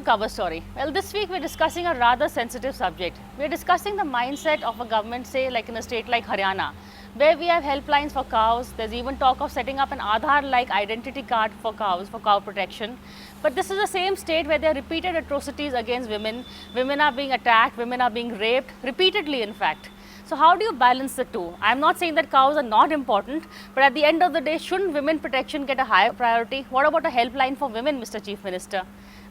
cover story. Well, this week we're discussing a rather sensitive subject. We're discussing the mindset of a government, say like in a state like Haryana, where we have helplines for cows. There's even talk of setting up an Aadhaar-like identity card for cows, for cow protection. But this is the same state where there are repeated atrocities against women. Women are being attacked, women are being raped, repeatedly in fact. So how do you balance the two? I'm not saying that cows are not important, but at the end of the day, shouldn't women protection get a higher priority? What about a helpline for women, Mr. Chief Minister?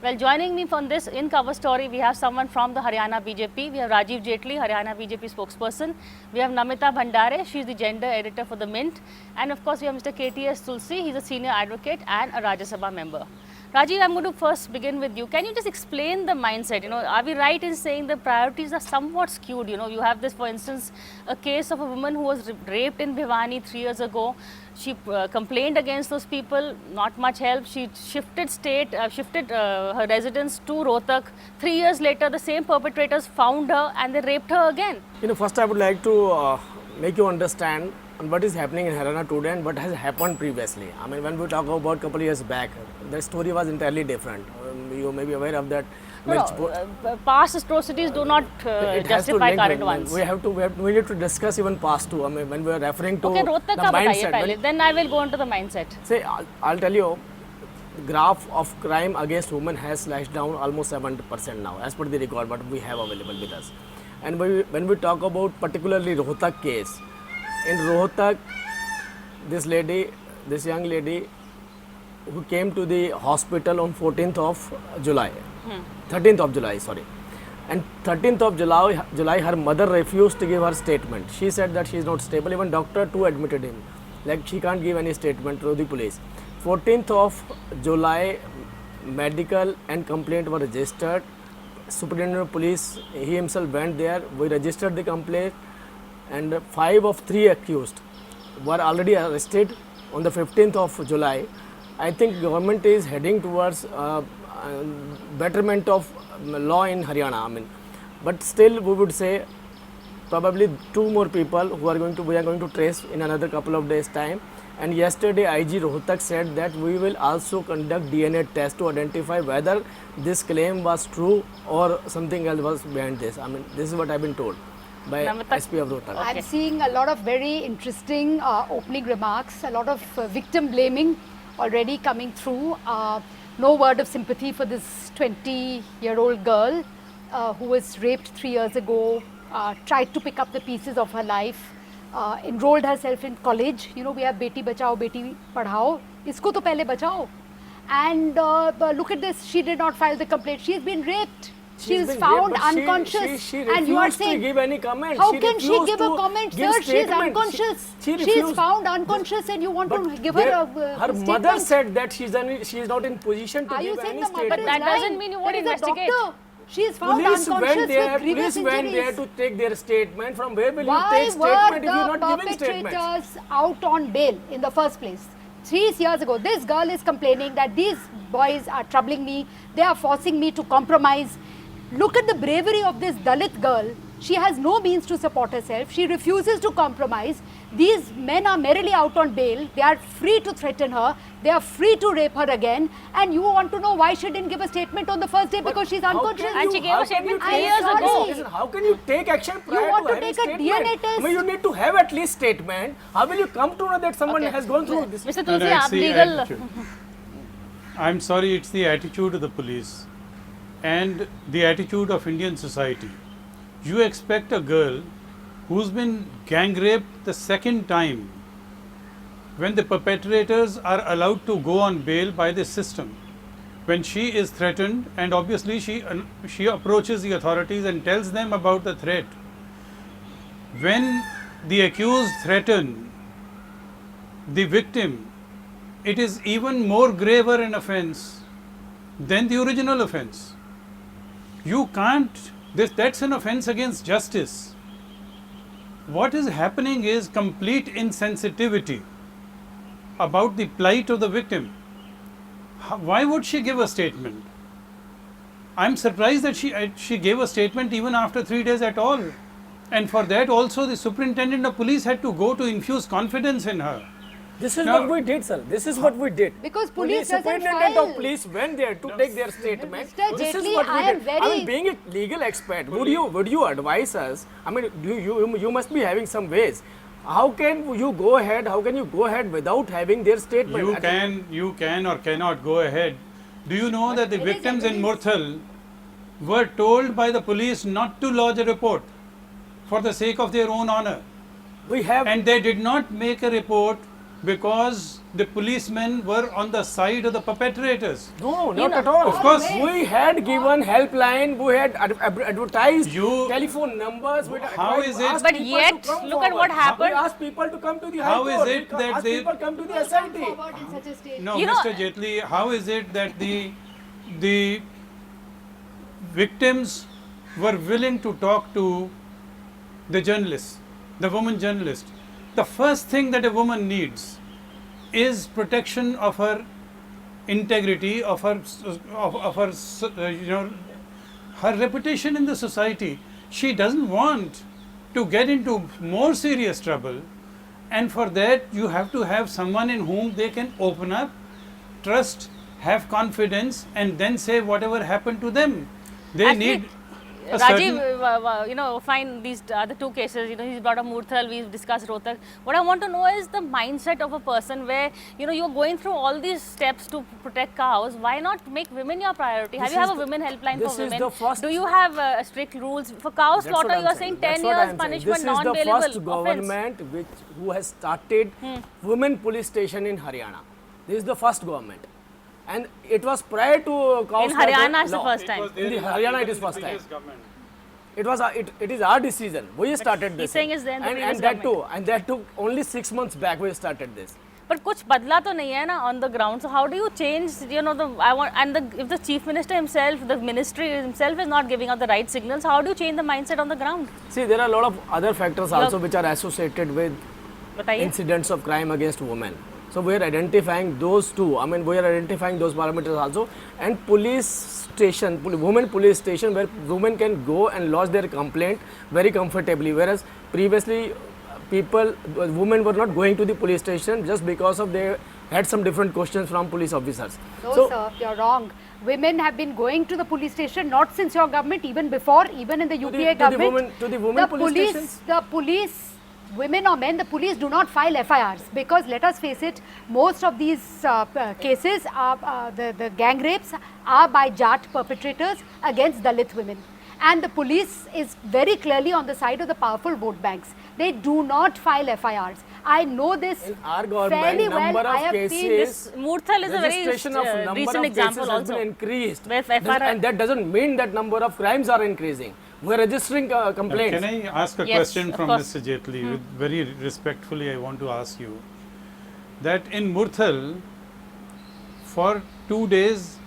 Well, joining me from this in cover story, we have someone from the Haryana BJP. We have Rajeev Jaitley, Haryana BJP spokesperson. We have Namita Bhandare, she is the gender editor for the Mint. And of course, we have Mr. KTS Tulsi, he's a senior advocate and a Rajya Sabha member. Rajeev, I'm going to first begin with you. Can you just explain the mindset? You know, are we right in saying the priorities are somewhat skewed? You know, you have this, for instance, a case of a woman who was raped in Bhiwani 3 years ago. She complained against those people, not much help. She shifted her residence to Rohtak. 3 years later, the same perpetrators found her and they raped her again. You know, first I would like to make you understand what is happening in Haryana today and what has happened previously. I mean, when we talk about a couple of years back, the story was entirely different. You may be aware of that. Past atrocities do not justify current ones. We need to discuss even past too. I mean, when we are referring to Rohtak the mindset. Then I will go into the mindset. Say, I'll tell you, the graph of crime against women has slashed down almost 70% now, as per the record what we have available with us. And when we talk about particularly Rohtak case, in Rohtak, this young lady who came to the hospital on 14th of July, 13th of July, sorry. And 13th of July, her mother refused to give her statement. She said that she is not stable. Even doctor too admitted him. Like she can't give any statement to the police. 14th of July, medical and complaint were registered. Superintendent of police, he himself went there. We registered the complaint. And 5 of 3 accused were already arrested on the 15th of July. I think government is heading towards betterment of law in Haryana. I mean, but still we would say probably 2 more people we are going to trace in another couple of days time. And yesterday IG Rohtak said that we will also conduct DNA test to identify whether this claim was true or something else was behind this. I mean, this is what I've been told by SP of Rohtak. I'm seeing a lot of very interesting opening remarks, a lot of victim blaming already coming through. No word of sympathy for this 20-year-old girl who was raped 3 years ago, tried to pick up the pieces of her life, enrolled herself in college. You know, we have Beti Bachao, Beti Padhao. Isko to pehle bachao. And look at this, she did not file the complaint. She has been raped. She is found unconscious, she and you are saying, to give any comment. How can she give a comment, sir? She is unconscious. She is found unconscious, and you want to give her a her statement? mother said that she is not in position to Are give you saying any the mother statement. is That lying? doesn't mean you won't There is a investigate. doctor. She is found Police unconscious went there. with grievous Police went there injuries. to take their statement. From where will you Why take statement if you are were not the giving statement? perpetrators out on bail in the first place? 3 years ago, this girl is complaining that these boys are troubling me. They are forcing me to compromise. Look at the bravery of this Dalit girl. She has no means to support herself. She refuses to compromise. These men are merrily out on bail. They are free to threaten her. They are free to rape her again. And you want to know why she didn't give a statement on the first day? Because she's unconscious. And she gave a statement 3 I'm years ago. sorry. Listen, how can you take action prior want to having take a statement? DNA test? I mean, you need to have at least statement. How will you come to know that someone has gone through this? Mr. No, Tulsi, it's aap the legal. attitude. I'm sorry, it's the attitude of the police and the attitude of Indian society. You expect a girl who's been gang raped the second time, when the perpetrators are allowed to go on bail by the system, when she is threatened and obviously she approaches the authorities and tells them about the threat. When the accused threaten the victim, it is even more graver an offence than the original offence. You can't, that's an offence against justice. What is happening is complete insensitivity about the plight of the victim. Why would she give a statement? I'm surprised that she gave a statement even after 3 days at all. And for that also the superintendent of police had to go to infuse confidence in her. This is Now- what we did, sir. This is what we did. Because police doesn't superintendent file. of police went there to take their statement. Mr. This is Jaitley, what we I am did. very- being a legal expert, would you advise us? I mean, you must be having some ways. How can you go ahead? How can you go ahead without having their statement? You can or cannot go ahead. Do you know that the there is victims in evidence. Murthal were told by the police not to lodge a report for the sake of their own honor? We have. And they did not make a report because the policemen were on the side of the perpetrators. No, not at all. Of course. We had given helpline, we had advertised You- telephone numbers. We How is it- asked But people yet, to come look at what forward. happened. We asked people to come to the How High is Court. it We that asked they- people come to the Come SIT. forward in such a state. No, You know- Mr. Jaitley, how is it that the victims were willing to talk to the journalist, the woman journalist? The first thing that a woman needs is protection of her integrity, of her, her reputation in the society. She doesn't want to get into more serious trouble, and for that you have to have someone in whom they can open up, trust, have confidence, and then say whatever happened to them. They Actually, need a Rajeev, fine, these other two cases, he's brought up Murthal, we've discussed Rohtak. What I want to know is the mindset of a person where, you're going through all these steps to protect cows. Why not make women your priority? Have This you have is a women helpline this for is women? the first- Do you have strict rules? For cow That's what slaughter, I'm you are saying 10 That's what years I'm saying. punishment, This is the non-bailable first offense. government who has started women police station in Haryana. This is the first government. And it was prior to cow In slaughter Haryana, it's the law. first time. In the Haryana, it is first time. It is our decision. We started this. he's saying it's there in the previous and that took only 6 months back. We started this. But कुछ बदला तो नहीं है ना on the ground. So how do you change? If the chief minister himself, the ministry himself is not giving out the right signals, how do you change the mindset on the ground? See, there are a lot of other factors also which are associated with बताइए. incidents of crime against women. So we are identifying those two. I mean, we are identifying those parameters also. And women police station where women can go and lodge their complaint very comfortably. Whereas previously, women were not going to the police station just because of they had some different questions from police officers. No, So sir, you're wrong. Women have been going to the police station not since your government, even before, even in the UPA government. to the women police stations? The police, women or men, the police do not file FIRs because let us face it, most of these cases are the gang rapes are by Jat perpetrators against Dalit women. And the police is very clearly on the side of the powerful vote banks. They do not file FIRs. I know this in our government, fairly well. number I of have seen cases, Murthal is a registration of very number recent of example cases has also. been increased. Where FIR And that doesn't mean that number of crimes are increasing. We are registering complaints. Can I ask a Yes, question of from course. Mr. Jaitley? Very respectfully, I want to ask you that in Murthal, for 2 days,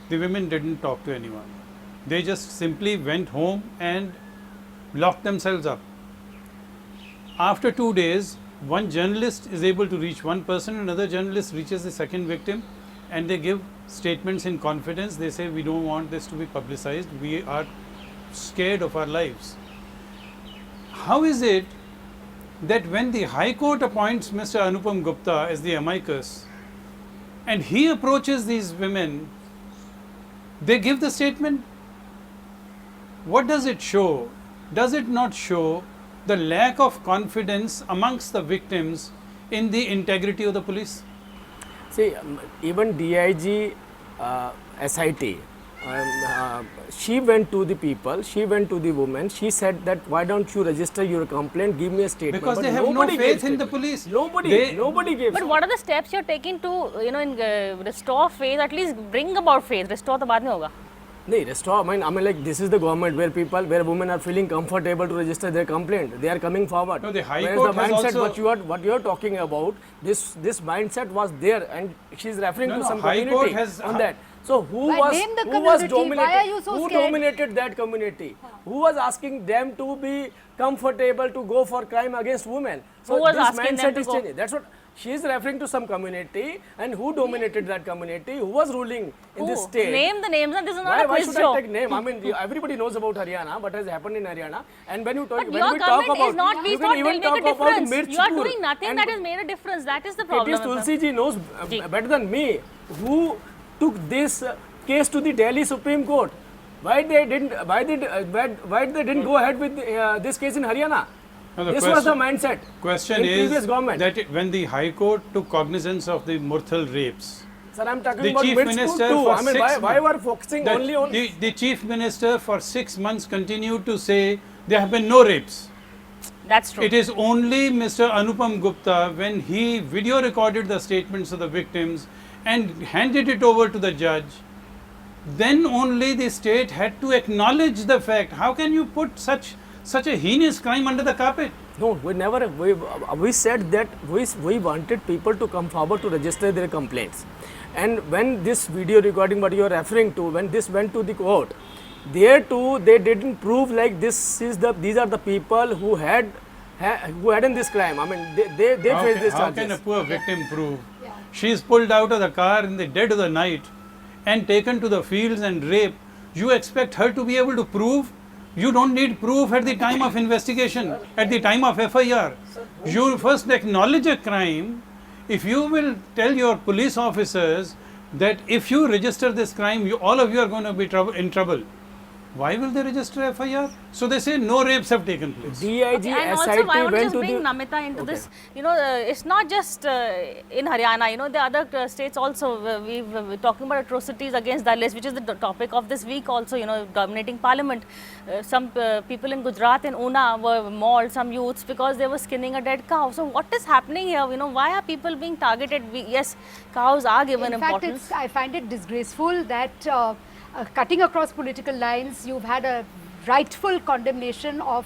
the women didn't talk to anyone. They just simply went home and locked themselves up. After 2 days, one journalist is able to reach one person, another journalist reaches the second victim, and they give statements in confidence. They say, we don't want this to be publicized. We are scared of our lives. How is it that when the High Court appoints Mr. Anupam Gupta as the amicus and he approaches these women, they give the statement? What does it show? Does it not show the lack of confidence amongst the victims in the integrity of the police? See, even DIG SIT, she went to the people, she went to the women, she said that why don't you register your complaint, give me a statement. Because But they have no nobody gave faith in the statement. police. Nobody gave. But what are the steps you're taking to, restore faith, at least bring about faith? Restore तो बाद में होगा. No, restore. I mean, like this is the government where women are feeling comfortable to register their complaint. They are coming forward. No, the High Whereas Court the has mindset also- what you are talking about, this mindset was there, and she is referring No, to no, some High community Court has- on that. So who But was name the who was community. Why dominated? are you so Who scared? dominated that community? Who was asking them to be comfortable to go for crime against women? So Who was this asking them mindset to is go? changing. That's what She is referring to some community, and who dominated that community? Who was ruling in this Who? state? Name the names, and this is not Why, a why quiz should show. I take name? I mean, everybody knows about Haryana, what has happened in Haryana. And when you talk, But when your we talk government about, is not, we you thought can they'll even make talk a about difference. Mirchpur. You are doing nothing And that has made a difference. That is the problem. KTS Tulsi ji knows Ji. better than me who took this case to the Delhi Supreme Court. Why they didn't? Why they didn't go ahead with this case in Haryana? Now the This was the mindset. Question in previous is government. that when the High Court took cognizance of the Murthal rapes, Sir, I'm talking the about Chief Mirchpur Minister too. for I mean, 6 why months, were focusing that only on? the Chief Minister for 6 months continued to say there have been no rapes. That's true. It is only Mr. Anupam Gupta, when he video recorded the statements of the victims and handed it over to the judge, then only the state had to acknowledge the fact. How can you put such a heinous crime under the carpet? No, we never. We said that we wanted people to come forward to register their complaints, and when this video recording, what you are referring to, when this went to the court, there too they didn't prove like these are the people who had in this crime. I mean, they faced this How charges. can a poor victim prove? She is pulled out of the car in the dead of the night and taken to the fields and raped. You expect her to be able to prove? You don't need proof at the time of investigation, at the time of FIR. You first acknowledge a crime. If you will tell your police officers that if you register this crime, all of you are going to be in trouble. Why will they register FIR? So they say no rapes have taken place. DIG And also, SIT I want to went just to bring the. Namita into this. You know, it's not just in Haryana. You know, the other states also. We're talking about atrocities against Dalits, which is the topic of this week. Also, you know, dominating parliament. Some people in Gujarat and Una were mauled, some youths, because they were skinning a dead cow. So, what is happening here? You know, why are people being targeted? Yes, cows are given In fact, importance. I find it disgraceful that cutting across political lines, you've had a rightful condemnation of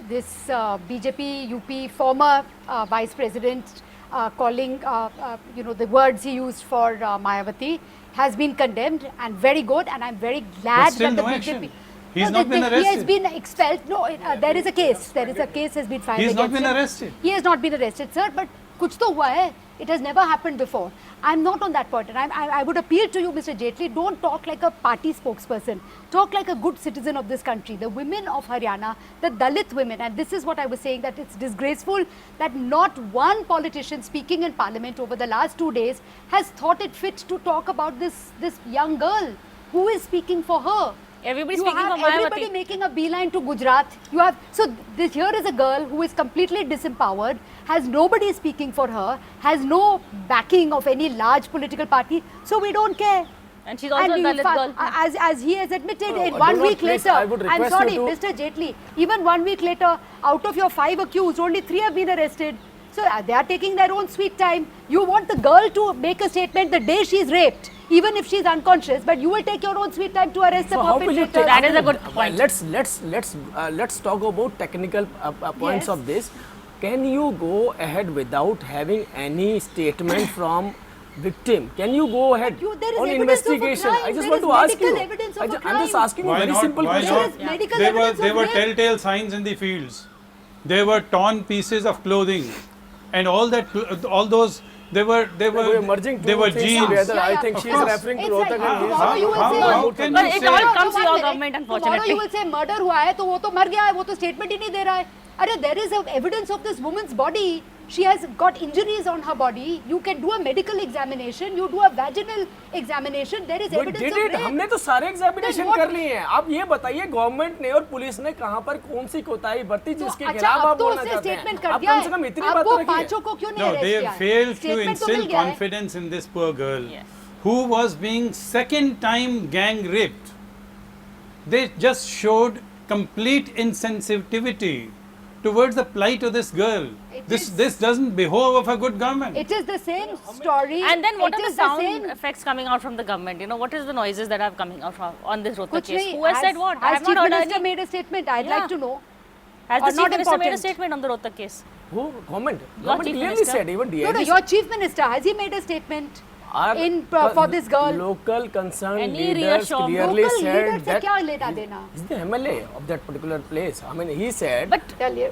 this BJP UP former Vice President calling, you know, the words he used for Mayawati has been condemned and very good, and I'm very glad still that the no BJP. action. He's not been He has arrested. been expelled. No, there is a case. There is a case has been filed He's not against been him. arrested. He has not been arrested, sir, but kuch to hua hai. It has never happened before. I'm not on that point, and I would appeal to you, Mr. Jaitley, don't talk like a party spokesperson. Talk like a good citizen of this country. The women of Haryana, the Dalit women, and this is what I was saying, that it's disgraceful that not one politician speaking in parliament over the last 2 days has thought it fit to talk about this young girl. Who is speaking for her? Everybody's You speaking have for everybody Mayawati. making a beeline to Gujarat. You have here is a girl who is completely disempowered, has nobody speaking for her, has no backing of any large political party. So we don't care. And she's also a we Dalit girl. as he has admitted, No, in do 1 not week please, later, I would I'm request sorry, you to- Mr. Jaitley, even 1 week later, out of your 5 accused, only 3 have been arrested. So they are taking their own sweet time. You want the girl to make a statement the day she's raped, even if she's unconscious, but you will take your own sweet time to arrest the So how will you perpetrator. take? That is a good point. Let's talk about technical points Yes. of this. Can you go ahead without having any statement from victim? Can you go ahead there is on evidence of a investigation? crime. I just There want is to ask medical you. evidence of a I'm just crime. asking you Why very not? simple Why question. not? There is medical There evidence of were rape. telltale signs in the fields. There were torn pieces of clothing, and all those. They were merging they two were things jeans. together. Yeah, I yeah, think of she's course. referring to It's Rohtak like, and tomorrow you will say- how can But you it say? all comes to one your minute. government, Tomorrow unfortunately. you will say murder हुआ है तो वो तो मर गया है, वो तो statement ही नहीं दे रहा है. अरे there is evidence of this woman's body. She has got injuries on her body. You can do a medical examination. You do a vaginal examination. There is We evidence did of it. rape. हमने तो सारे examination Then what- कर लिए हैं. आप ये बताइए government ने और पुलिस ने कहाँ पर कौन सी कोताही बरती तो जिसके अच्छा, खिलाफ अब आप तो बोलना उसने चाहते statement हैं? कर आप दिया कम से कम है. इतनी अब बात वो तो रखिए. पांचों को क्यों नहीं No, arrest they किया है? failed to Statement तो instill मिल गया है. confidence in this poor girl, Yes. who was being second time gang raped. They just showed complete insensitivity towards the plight of this girl. This doesn't behove of a good government. It is the same story. And then what It are the is sound same- effects coming out from the government? You know, what is the noises that are coming out on this Rohtak कुछ case? नहीं. Who has said what? I Has have Chief not heard Minister any. made a statement? I'd Yeah. like to know. Has or the Chief not Minister made a important? statement on the Rohtak case? Who? Government. Your Government Chief clearly Minister. said, even No, DIG. your Chief Minister, has he made a statement for this girl. Local concerned Any leaders reassurance? clearly Local said leaders से that क्या लेना देना? he's the MLA of that particular place. I mean, he said. But Tell you,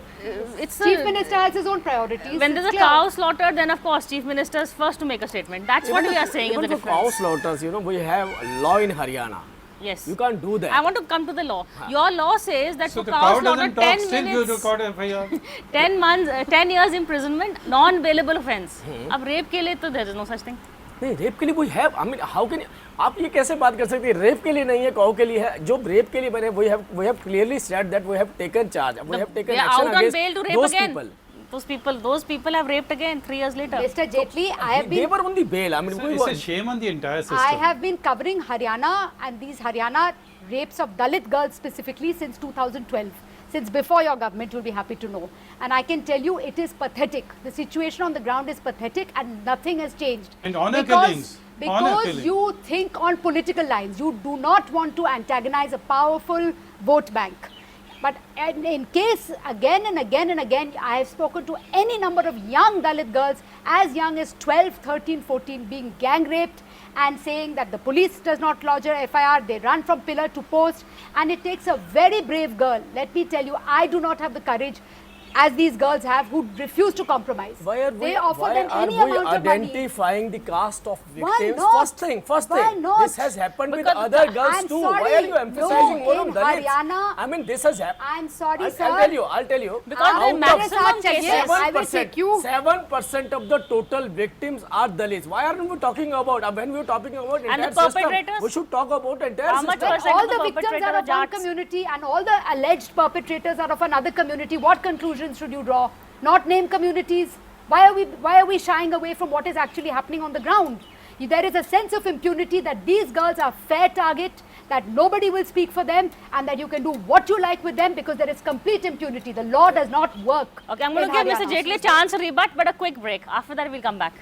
it's Chief a, Minister has his own priorities. when there's a it's clear. cow slaughtered, then of course Chief Minister is first to make a statement. That's what we are saying is the even for cow difference. slaughters, you know, we have a law in Haryana. Yes. You can't do that. I want to come to the law. Your law says that So for the cow cow slaughter, doesn't talk, 10 still you minutes, record FIR. 10 months, 10 years imprisonment, non-bailable offence. अब rape के लिए तो there is no such thing. नहीं rape के लिए we have I mean how can आप ये कैसे बात कर सकते हैं रेप के लिए नहीं है काउ के लिए है जो रेप के लिए बने we have clearly said that we have taken charge we have taken They are out action on bail to against rape those again. People Those people have raped again 3 years later. Mr. Jaitley, I have they been were on the bail I mean It's a shame on the entire system. I have been covering Haryana and these Haryana rapes of Dalit girls specifically since 2012. Since before your government, you'll be happy to know. And I can tell you it is pathetic. The situation on the ground is pathetic and nothing has changed. And honor because, killings. Honor Because killing. you think on political lines. You do not want to antagonize a powerful vote bank. But in case again and again and again, I have spoken to any number of young Dalit girls as young as 12, 13, 14 being gang raped and saying that the police does not lodge a FIR, they run from pillar to post, and it takes a very brave girl. Let me tell you, I do not have the courage as these girls have who refuse to compromise. why are they offer why them are any we amount of money. identifying the caste of Why victims not? first thing Why not? this has happened with Because other girls I'm too sorry, why are you emphasizing no, more in on Dalits Haryana, I mean this has happened I'm sorry, I'll sir. tell you Because out the of maximum cases, I will take you. 7% of the total victims are Dalits. Why aren't we talking about when we are talking about And the entire system? perpetrators? We should talk about entire How much system. percent All of the the victims perpetrator are of one Jats? community and all the alleged perpetrators are of another community. What conclusions should you draw? Not name communities. Why are we shying away from what is actually happening on the ground? There is a sense of impunity that these girls are fair target, that nobody will speak for them, and that you can do what you like with them because there is complete impunity. The law does not work. Okay, I'm going to in give Mr. Haryana. Jaitley a chance to rebut, but a quick break. After that, we'll come back.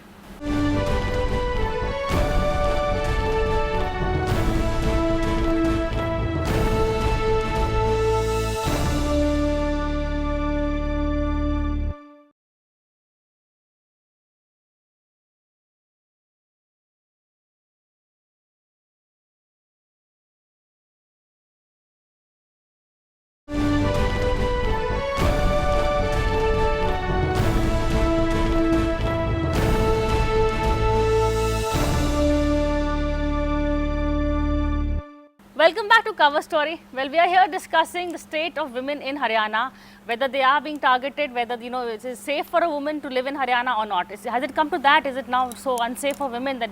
Welcome back to Cover Story. Well, we are here discussing the state of women in Haryana, whether they are being targeted, whether it is safe for a woman to live in Haryana or not. Has it come to that? Is it now so unsafe for women that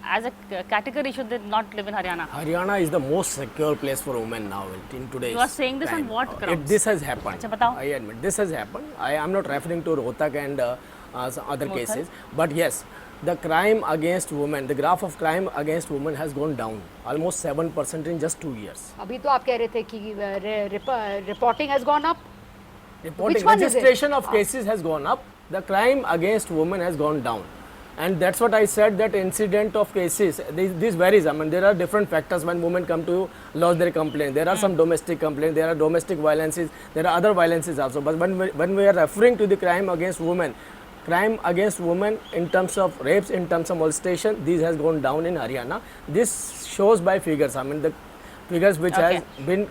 as a category should they not live in Haryana? Haryana is the most secure place for women now in today's You are saying this on time. what grounds? This has happened. Acha, batao. I admit this has happened. I am not referring to Rohtak and some other Mothal. cases, but yes, the crime against women, the graph of crime against women has gone down almost 7% in just 2 years. अभी तो आप कह रहे थे कि reporting has gone up. Reporting, Which one is it? registration of cases has gone up. The crime against women has gone down. And that's what I said, that incident of cases, this varies. I mean, there are different factors when women come to lodge their complaint. There are some domestic complaints, there are domestic violences, there are other violences also. But when we are referring to the crime against women in terms of rapes, in terms of molestation, this has gone down in Haryana. This shows by figures. I mean, the figures which has been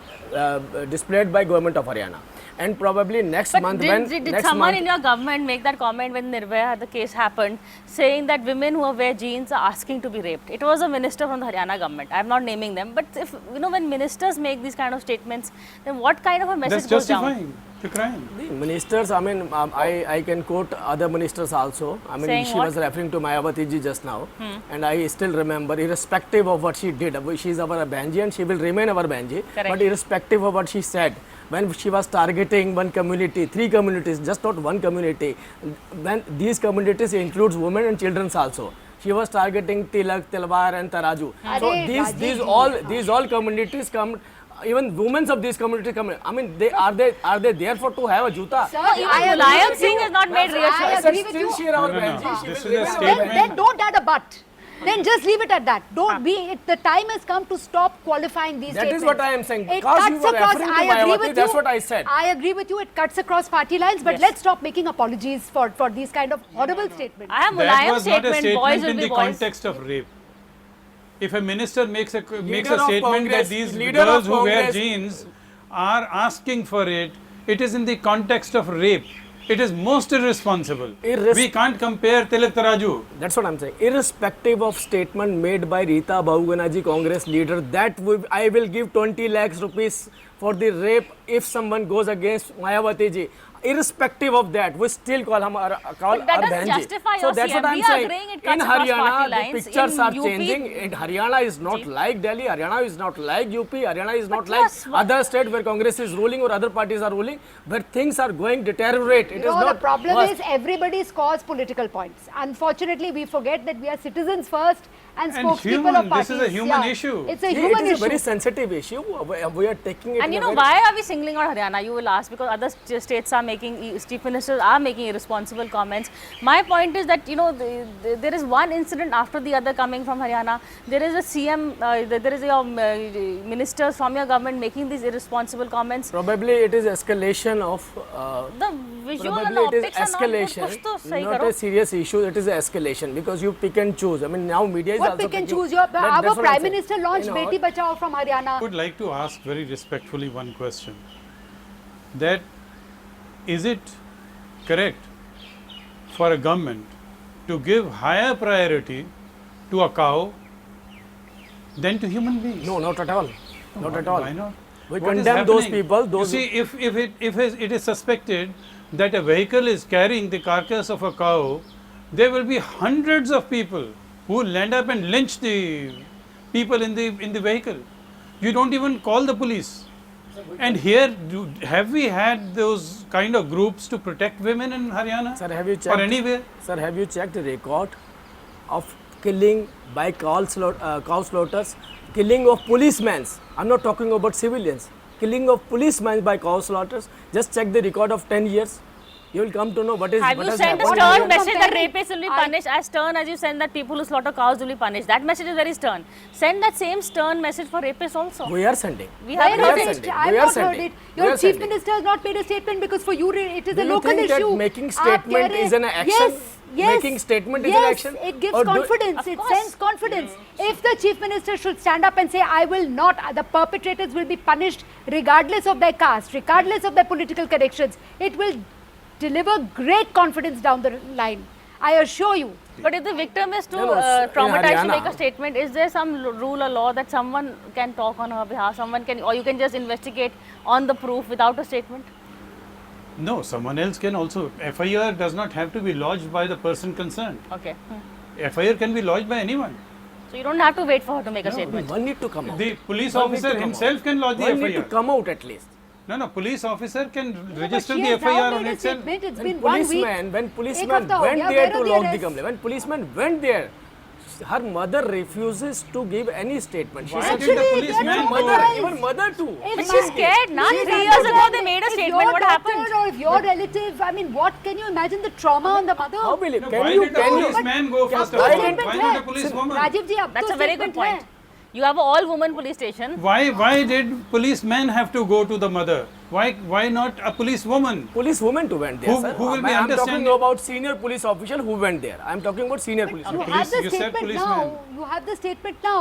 displayed by government of Haryana. And probably next month did someone in your government make that comment when Nirbhaya, the case happened, saying that women who wear jeans are asking to be raped? It was a minister from the Haryana government. I am not naming them, but if when ministers make these kind of statements, then what kind of a message That's goes down? justifying the crime. The ministers, I mean, I can quote other ministers also. I mean, Saying she what? was referring to Mayawati ji just now, and I still remember, irrespective of what she did, she is our Banji and she will remain our Banji. Correct. But irrespective of what she said, when she was targeting one community, 3 communities, just not one community, when these communities includes women and children also. She was targeting Tilak, Tilwar and Taraju. So these all communities come. Even women of these communities come. I mean, are they there for to have a juta? Sir, Even I agree Mulayam with Singh you. has not made I reassurance. agree with Still you. she is our No, no, Banji. no. She This will is a remain our statement. Banji. Then don't add a but. then just leave it at that. Don't be. The time has come to stop qualifying these That statements. is what I am saying. It Because cuts you were across. referring to I agree Mayawati, with that's you. what I said. I agree with you. It cuts across party lines. But Yes. let's stop making apologies for these kind of horrible statements. I have That Mulayam's was not a statement, boys statement will in be the boys. context of rape. If a minister makes a Leader of statement Congress- that these leader girls of who wear Congress- jeans are asking for it, it is in the context of rape. It is most irresponsible. We can't compare Tilak Taraju. That's what I'm saying. Irrespective of statement made by Rita Bahuganaji, Congress leader, that I will give 20 lakhs rupees for the rape if someone goes against Mayawati ji. Irrespective of that, we still call But that our doesn't Bhenji. justify So your that's CM. what I'm We are saying. agreeing it In cuts across Haryana, party the lines. pictures In are UP, changing. In Haryana is not like Delhi. Haryana is not like UP. Haryana is not like yes, other states where Congress is ruling or other parties are ruling, where things are going deteriorate. It is No, not the problem worse. is everybody scores political points. Unfortunately, we forget that we are citizens first and spokespeople human, of this parties. is a human issue. It's a Yeah, human it is a very issue. sensitive issue. We are taking it. And in you a know, very- why are we singling out Haryana? You will ask, because other states are making, chief ministers are making irresponsible comments. My point is that, you know, there is one incident after the other coming from Haryana. There is a CM, there is your ministers from your government making these irresponsible comments. Probably it is escalation of. The visual and Probably it is optics are not good. escalation, Kuch to sahi not karo. a serious issue. It is an escalation because you pick and choose. I mean, now media is What also pick and picking- choose? That- Our that's what I'm Prime saying. Minister launched You know, Beti Bachao from Haryana. I would like to ask very respectfully one question. That is it correct for a government to give higher priority to a cow than to human beings? No, not at all. Not at all. Why not? We What is condemn those happening? people. Those you see, if it is suspected that a vehicle is carrying the carcass of a cow, there will be hundreds of people who will land up and lynch the people in the vehicle. You don't even call the police. And here, have we had those kind of groups to protect women in Haryana? Sir, have you Or checked? anywhere? Sir, have you checked the record of killing by cow slaughters? Killing of policemen. I'm not talking about civilians. Killing of policemen by cow slaughters. Just check the record of 10 years. You will come to know what is. Have what you has sent a happened What are stern you here. message that comparing? rapists will be punished as stern as you send that people who slaughter cows will be punished? That message is very stern. Send that same stern message for rapists also. We are sending. We I haven't have heard not it. sending. I have We are not heard sending. it. We Your are chief sending. minister has not made a statement because for you it is Do a you local think that issue. making Aap statement keh rahe- is an action? Yes. Yes. Making statement is yes, an action? It gives Or do- confidence. Of It course. sends confidence. If the chief minister should stand up and say, I will not, the perpetrators will be punished regardless of their caste, regardless of their political connections, it will deliver great confidence down the line. I assure you. But if the victim is too No, in traumatized to Haryana- make a statement, is there some rule or law that someone can talk on her behalf, someone can, or you can just investigate on the proof without a statement? No, someone else can also. FIR does not have to be lodged by the person concerned. Okay. FIR can be lodged by anyone. So you don't have to wait for her to make a statement. One need to come out. The police One need officer to come himself out. can lodge the One need to FIR. come out at least. No, police officer can But register she the has FIR now on made a itself. statement. It's When been 1 week. when policemen hafta ho went gaya. there Where to are the lock the arrests? complaint, when policemen went there, her mother refuses to give any statement. She Why said, did the Actually, policeman they are go? mother, Right. even mother too. If But she's scared, na? She's 3 years ago they understanding. made a If statement. your What doctor happened? Or if your relative, I mean, what can you imagine the trauma on the mother? How will it? No, Can why you? did the Can you? policeman go first of why all? did- Why not a policewoman? Rajeev ji, ab That's to a very statement good point. hai. You have an all-woman police station. Why did policemen have to go to the mother? Why not a policewoman? Police women too went there, Who- sir. who will be I'm talking understanding- about senior police official who went there. I'm talking about senior police You official. have the you said statement policeman. now. You have the statement now.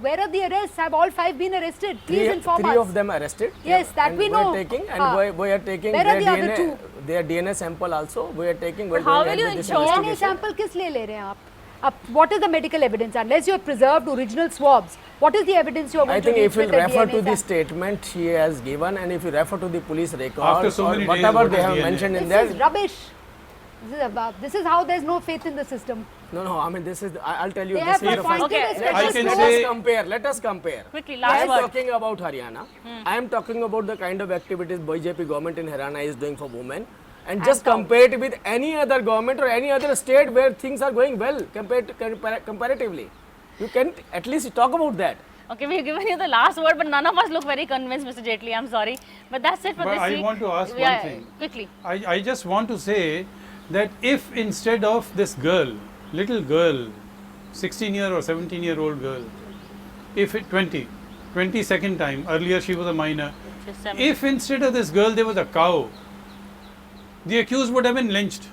Where are the arrests? Have all 5 been arrested? Please inform Three us. of them arrested. Yes, that and we know. We're taking, and Ah. we are taking Where are their the other DNA, two? their DNA sample also. We are taking. But we're how going will you ahead with this ensure- DNA investigation. sample किस लिए ले रहे हैं आप? What is the medical evidence? Unless you have preserved original swabs, what is the evidence you are going I think to if you reach with the refer DNA to the sample? statement she has given, and if you refer to the police record After so or many days, whatever what they is have DNA? mentioned in This there. is rubbish. This is how there's no faith in the system. No, I mean this is. I'll tell you. They This have is the appointed Okay, a I special can source. say- Let us compare. Quickly, I last am word. talking about Haryana. I am talking about the kind of activities BJP government in Haryana is doing for women, and just compare it with any other government or any other state where things are going well comparatively. You can at least talk about that. Okay, we've given you the last word, but none of us look very convinced, Mr. Jaitley. I'm sorry. But that's it for But this I week. want to ask Yeah, one thing. Quickly. I just want to say that if instead of this girl, little girl, 16-year or 17-year-old girl, if it 22nd time, earlier she was a minor, She's 7. if instead of this girl there was a cow, the accused would have been lynched.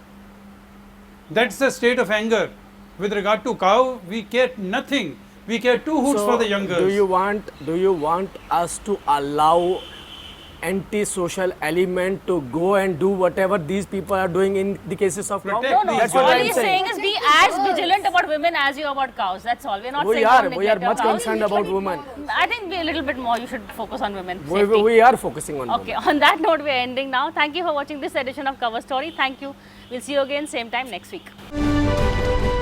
That's the state of anger. With regard to cow, we care nothing. We care 2 hoots for the young girls. Do you want us to allow anti-social element to go and do whatever these people are doing in the cases of cow? Protect No, That's all what I'm he's saying. saying is be as vigilant about women as you are about cows. That's all. We're not saying don't We are neglect your much cows. concerned about women. I think a little bit more you should focus on women. Safety. We are focusing on Okay, women. on that note, we're ending now. Thank you for watching this edition of Cover Story. Thank you. We'll see you again same time next week.